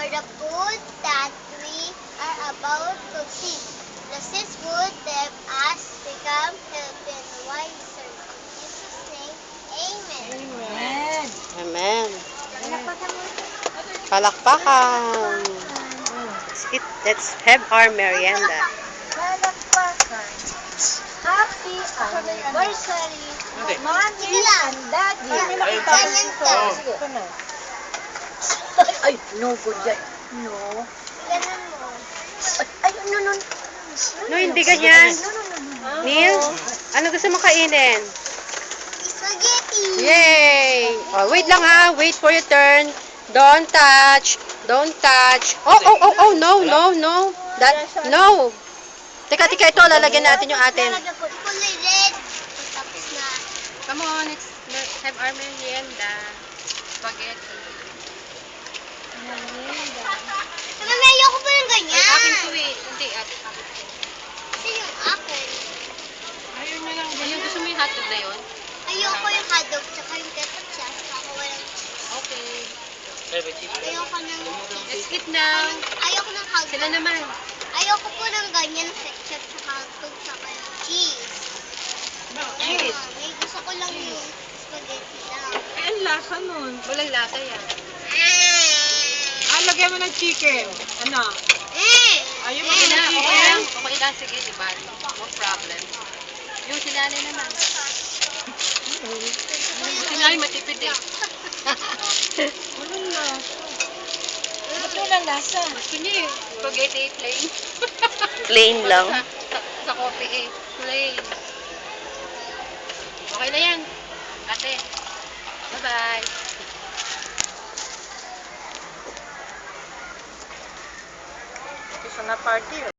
for the food that we are about to see. Blessed would them us become healthy and wiser. In Jesus' name, amen. Amen. Amen. Palakpakan mo. Palakpakan. Let's have our merienda. Palakpakan. Happy anniversary, Mommy and Daddy. Ganyan to. Sige. Ay, no good yan. No. Ganun mo. Ay, no. No, hindi ganyan. No. Neil, ano gusto mo kainin? Spaghetti. Yay! Oh, wait lang ha. Wait for your turn. Don't touch. Don't touch. Oh, no. No. Teka, ito. Lalagyan natin yung atin. Lalagyan ko. Kulay red. Tapos na. Come on, let's have our merienda. Spaghetti. Mama, ayoko pa ng ganyan. Akin to eh. Hindi, akin. Kasi yung akin. Ayun na lang. Ayun, gusto mo yung hotdog na yun? Ayoko yung hotdog, tsaka yung ketchup siya, tsaka walang cheese. Okay. Ayoko ng Let's cheese. eat now. Ayoko ng hotdog. Sila naman. Ayoko po ng ganyan, ketchup, tsaka hotdog, tsaka yung cheese. Cheese. May gusto ko lang yung spaghetti lang. Ay, ang lasa nun. Walang lasa yan. Ah, lagyan mo ng chicken. Ano? Ayaw mo Okay ng na, chicken? okay lang. Okay lang, sige, di ba? No problem. Yung sinanay naman. Yung sinanay matipid eh. Walang lasa. Ba't walang lasa? Gusto niya eh. Spaghetti plain. Plain lang. Sa coffee eh. Plain. Okay na yan. Ate. Bye-bye. Isa na party.